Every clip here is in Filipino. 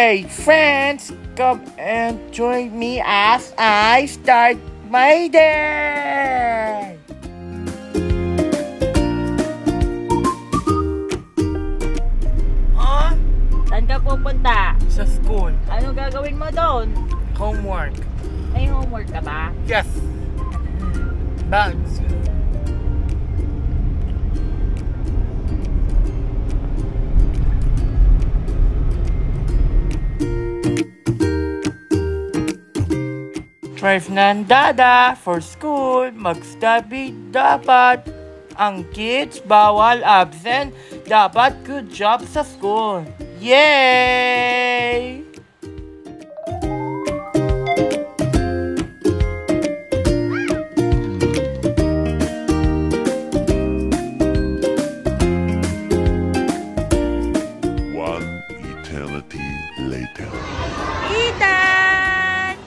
Hey friends, come and join me as I start my day! Saan ka pupunta? Sa school. Ano gagawin mo doon? Homework. May homework ka ba? Yes. Bounce. Drive ng dada for school, mag-study dapat. Ang kids, bawal absent, dapat good job sa school. Yay! One eternity later. Ethan!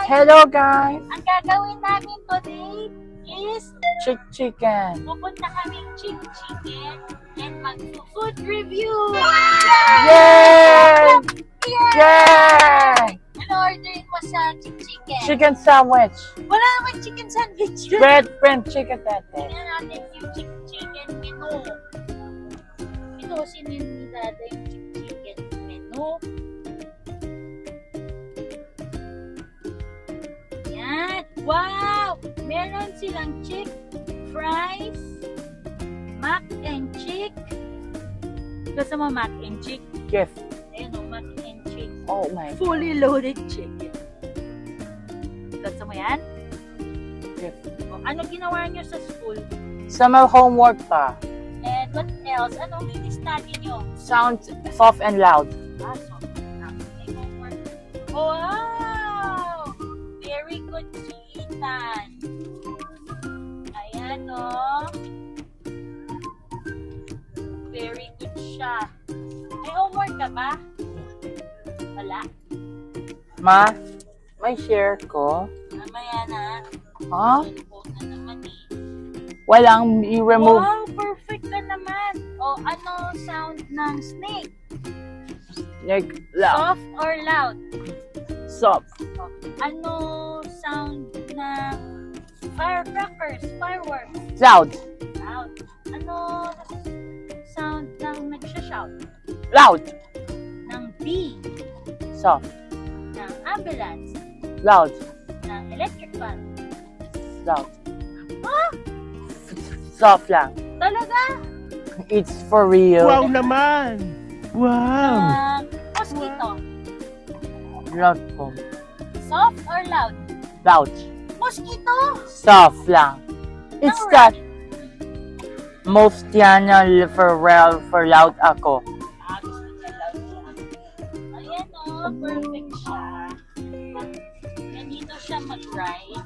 Hello guys! Ang gagawin namin today is Chicken! pupunta kaming chicken and mag-food review! Yay! Yay! Yay! Ano orderin mo sa chicken? Chicken sandwich! Wala naman chicken sandwich yun! Bread print chicken tete! Tingnan natin yung chicken menu. Ito, sinili dada yung chicken menu. Yan! Wow! Meron silang chick, fries, mac and chick. Gusto mo mac and chick? Yes! Ayun o, mac and chick. Oh my God! Fully loaded chicken. Gusto mo yan? Yes! O, ano ginawa nyo sa school? Summer homework pa. And what else? Ano mini-study nyo? Sound soft and loud. Ah, so, may homework. Wow! Very good si Ethan. Ayan o. Very good siya. May homework ka ba? Wala. Ma, may share ko. Mamaya na. Huh? Cellphone na naman eh. Walang i-remove. Wow, perfect ka naman. O, ano sound ng snake? Like, loud. Soft or loud? Soft. O, ano sound ng firecrackers, fireworks? Loud. Loud. Ano sound ng nagsha-shout? Loud. Ng bee? Soft. Ng ambulance? Loud. Ng electric van? Loud. Ah! Soft lang. Talaga? It's for real. Wow naman! Wow! Mosquito? Loud po. Soft or loud? Loud. Mosquito? Soft lang. It's Ng that most yan for real, for loud ako. Ah, gusto niya loud lang. Ayan o, perfect siya. Ganito siya mag-ride.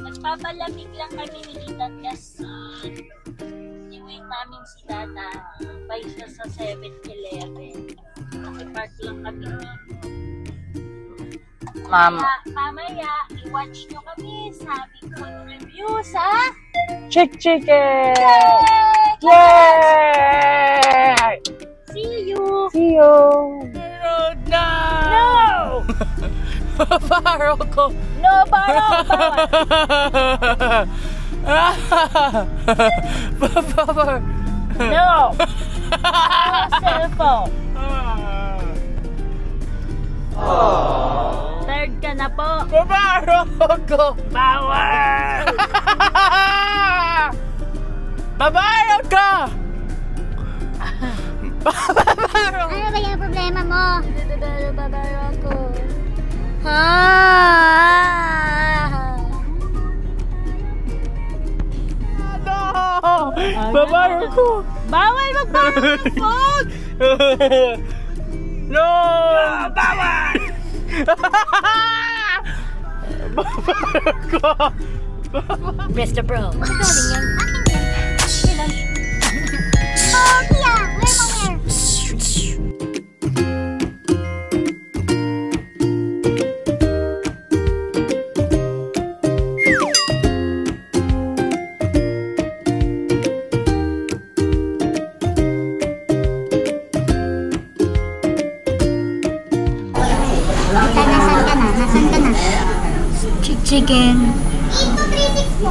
Nagpapalamig lang kami ni Ethan kasi i-wait namin si Dada. Bay siya sa 7-Eleven. Nakipark lang kami dito. Mama. Mamaya, i-watch nyo kami sa aming food review sa Chicken! Yay! Yay! See you! See you! No! No! Paro ko! No, bawal! Bawal! No! Cellphone! Third ka na po! Paro ko! Bawal! Babaero ka! Babaero! Ano ba yung problema mo? Babaro ako. Ha? No! Babaero ko! Bawal magbarang ng phone! No! Bawal! Mr. Bro. Galing yan. Akin yan. Oh, Kia! Where mo where? Nasaan ka na? Nasaan ka na? Chicken. Ito 360.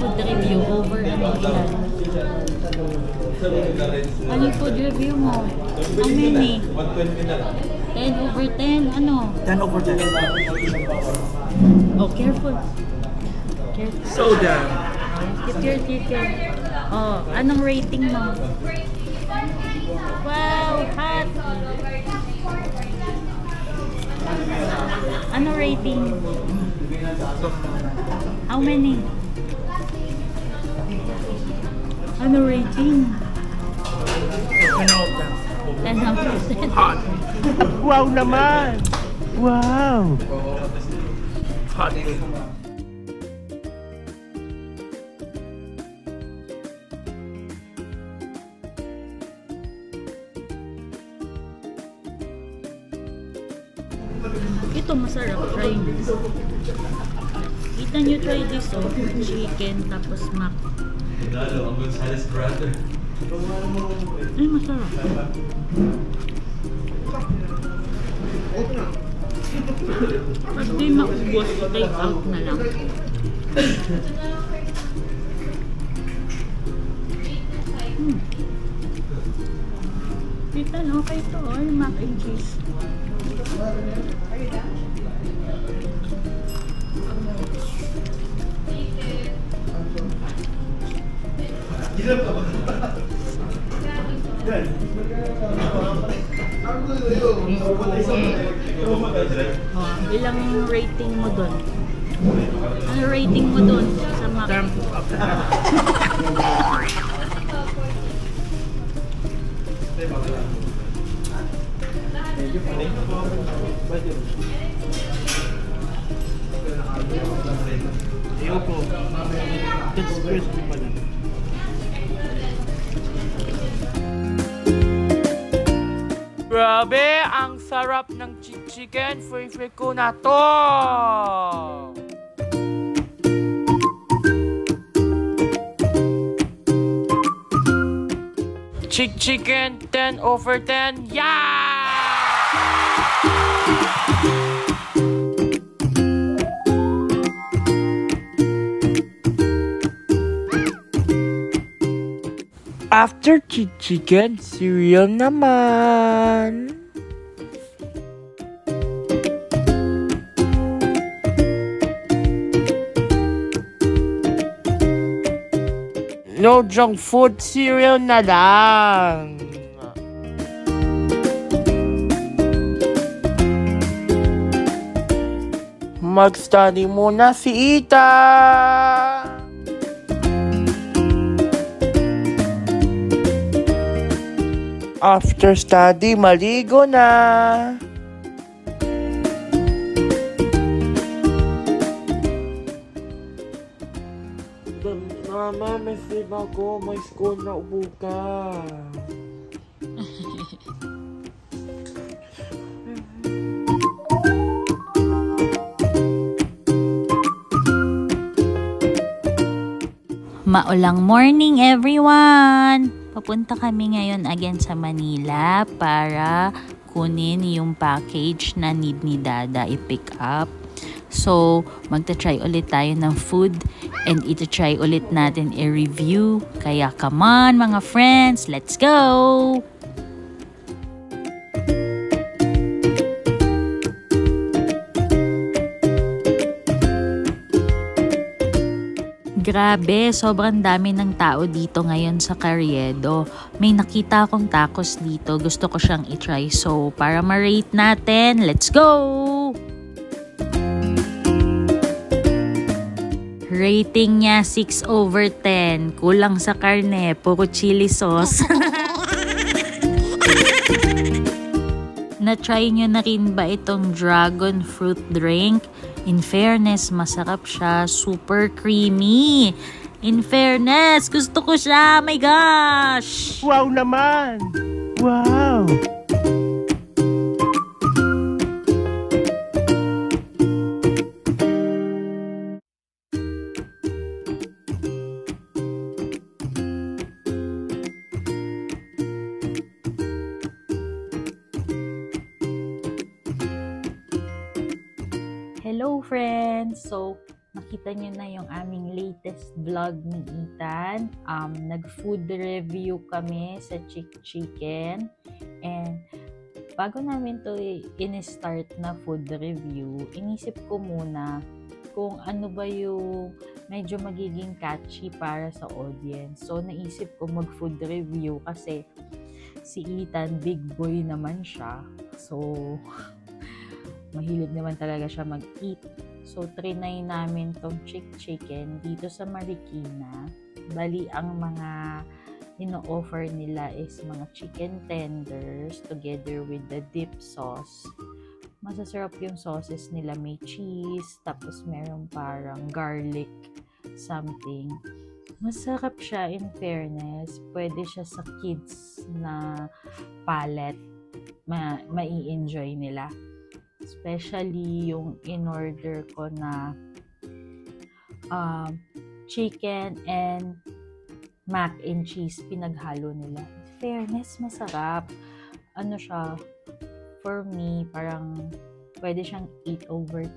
Food review over ano ilan? Ano yung food review mo? How many? 10 over 10? Ano? 10 over 10. Oh, careful. Careful. Soda. Get your chicken. Oh, anong rating mo? Wow, hot! Anong rating? How many? Ano rating? 10 over 10. 10 out of 10. Hot. Wow naman! Wow! Hot. Ito masarap, try nyo. Kita nyo, try this, oh. Chicken, tapos mac. Ay, masarap. Pag di maubos, take out na lang. Kita no, okay ito, oh, yung mac and cheese. Oh, ilang rating mo dun? Ano rating mo dun sa mac? Ayoko. It's crispy pala. Grabe! Ang sarap ng chicken. Favorite ko na to! Chicken 10 over 10. Yeah! After chicken, cereal naman. No junk food, cereal na lang. Mag-study muna si Ita. After study, maligo na. Mama, may sleep ako. May school na bukas. Maulang morning, everyone! Papunta kami ngayon again sa Manila para kunin yung package na need ni Dada i-pick up. So, magta-try ulit tayo ng food and ita-try ulit natin i-review. Kaya come on mga friends, let's go! Grabe, sobrang dami ng tao dito ngayon sa Carriedo. May nakita akong tacos dito. Gusto ko siyang i-try. So, para ma-rate natin, let's go! Rating niya 6/10. Kulang sa karne, puro chili sauce. Na-try nyo na rin ba itong dragon fruit drink? In fairness, masarap siya. Super creamy. In fairness, gusto ko siya. My gosh! Wow naman! Wow! Hello friends! So, nakita nyo na yung aming latest vlog ni Ethan. Nag-food review kami sa Chick Chicken. And bago namin to in-start na food review, inisip ko muna kung ano ba yung medyo magiging catchy para sa audience. So, naisip ko mag-food review kasi si Ethan, big boy naman siya. So, mahilig naman talaga siya mag-eat. So, trinay namin tong Chick Chicken dito sa Marikina. Bali, ang mga ino-offer nila is mga chicken tenders together with the dip sauce. Masasarap yung sauces nila. May cheese, tapos meron parang garlic something. Masarap siya in fairness. Pwede siya sa kids na palate. Mai-enjoy nila. Especially yung in-order ko na chicken and mac and cheese, pinaghalo nila. In fairness, masarap. Ano siya, for me, parang pwede siyang 8/10.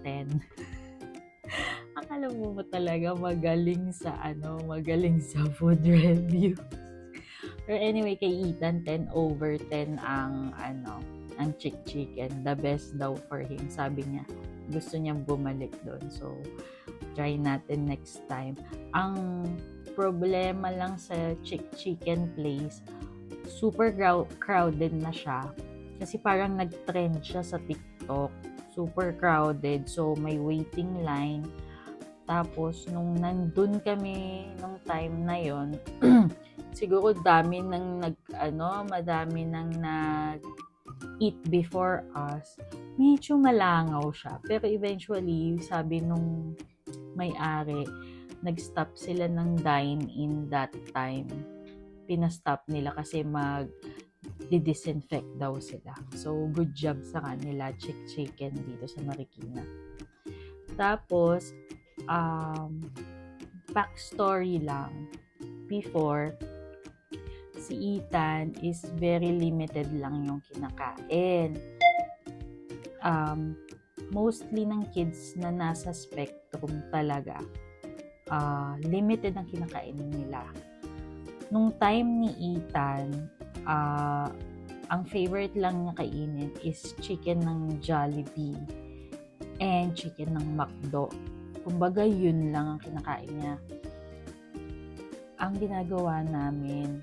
Akala mo ba talaga magaling sa food review. Pero anyway, kay Ethan, 10/10 ang Chick Chicken. The best daw for him. Sabi niya, gusto niyang bumalik doon. So, try natin next time. Ang problema lang sa Chick Chicken place, super crowded na siya. Kasi parang nag-trend siya sa TikTok. Super crowded. So, may waiting line. Tapos, nung nandun kami nung time na yon, siguro madami nang eat before us, medyo malangaw siya. Pero eventually, sabi nung may-ari, nag-stop sila ng dine-in that time. Pinastop nila kasi mag-disinfect daw sila. So, good job sa kanila, Chick Chicken dito sa Marikina. Tapos, backstory lang. Before, si Ethan is very limited lang yung kinakain. Mostly ng kids na nasa spectrum talaga, limited ang kinakain nila. Nung time ni Ethan, ang favorite lang niya kainin is chicken ng Jollibee and chicken ng McDo. Kumbaga, yun lang ang kinakain niya. Ang ginagawa namin,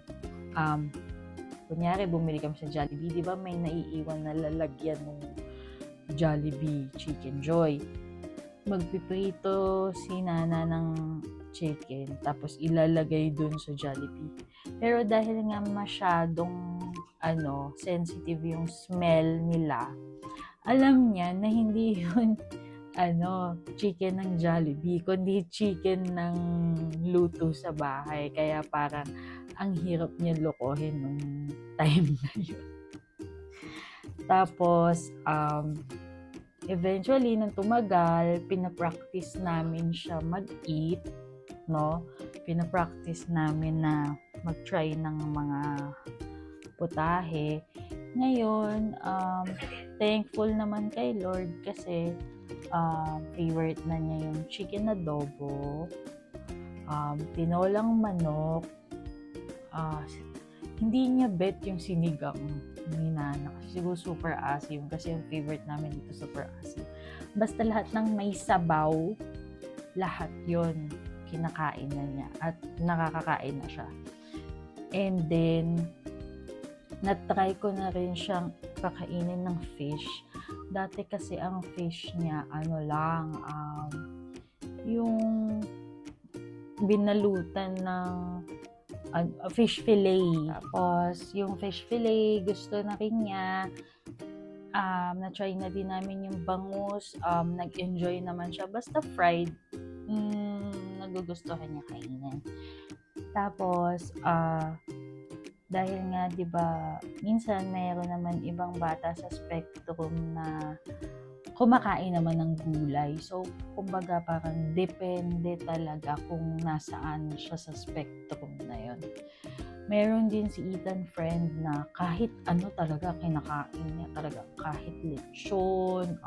kunyari, bumili kami sa Jollibee, di ba may naiiwan na lalagyan ng Jollibee Chicken Joy. Magpiprito si Nana ng chicken, tapos ilalagay dun sa Jollibee. Pero dahil nga masyadong sensitive yung smell nila, alam niya na hindi yun chicken ng Jollibee, kundi chicken ng luto sa bahay. Kaya parang ang hirap niya lokohin nung time na yun. Tapos, eventually, nung tumagal, pinapractice namin siya mag-eat, no? Pinapractice namin na mag-try ng mga putahe. Ngayon, thankful naman kay Lord kasi Favorite na niya yung chicken adobo, tinolang manok, hindi niya bet yung sinigang ni Nana. Kasi siguro super asim kasi yung favorite namin dito super asim. Basta lahat ng may sabaw, lahat yon kinakain na niya at nakakakain na siya. And then, na-try ko na rin siyang kakainin ng fish. Dati kasi ang fish niya, yung binalutan ng fish fillet. Tapos, yung fish fillet, gusto na rin niya. Na-try na din namin yung bangus. Nag-enjoy naman siya. Basta fried, nagugustuhan niya kainin. Tapos, dahil nga, di ba, minsan mayroon naman ibang bata sa spectrum na kumakain naman ng gulay. So, kumbaga, parang depende talaga kung nasaan siya sa spectrum na yon. Meron din si Ethan friend na kahit ano talaga kinakain niya. Talaga, kahit lechon,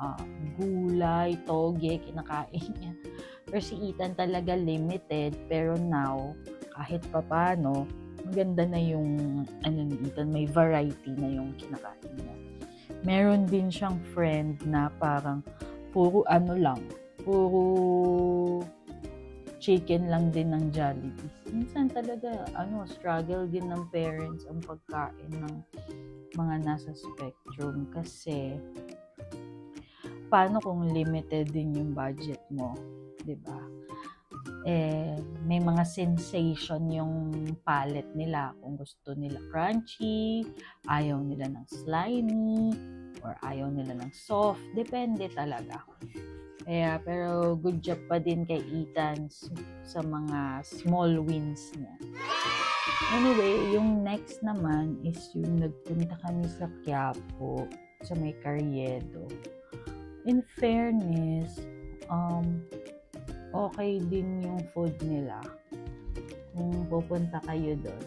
gulay, toge, kinakain niya. Pero si Ethan talaga limited, pero now, kahit papano, maganda na yung ni Ethan, may variety na yung kinakain niya. Meron din siyang friend na parang puro chicken lang din ng Jollibee. Minsan talaga, struggle din ng parents ang pagkain ng mga nasa spectrum kasi paano kung limited din yung budget mo, 'di ba? May mga sensation yung palate nila. Kung gusto nila crunchy, ayaw nila ng slimy, or ayaw nila ng soft. Depende talaga. Pero good job pa din kay Ethan sa mga small wins niya. Anyway, yung next naman is yung nagpunta kami sa Quiapo, sa may Carriedo. In fairness, okay din yung food nila. Kung pupunta kayo doon,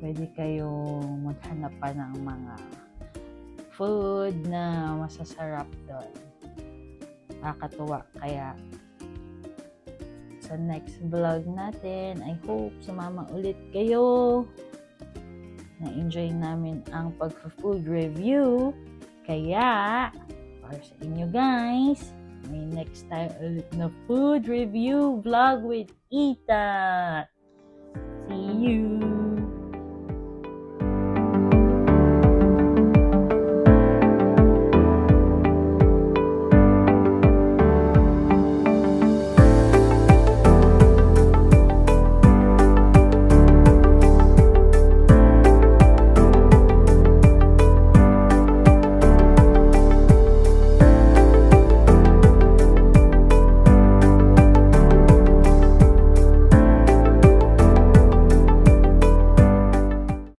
pwede kayong maghanap pa ng mga food na masasarap doon. Nakakatuwa. Kaya, sa next vlog natin, I hope sumama ulit kayo. Na-enjoy namin ang pag-food review. Kaya, para sa inyo guys, may next time ulit na food review vlog with Ethan. See you!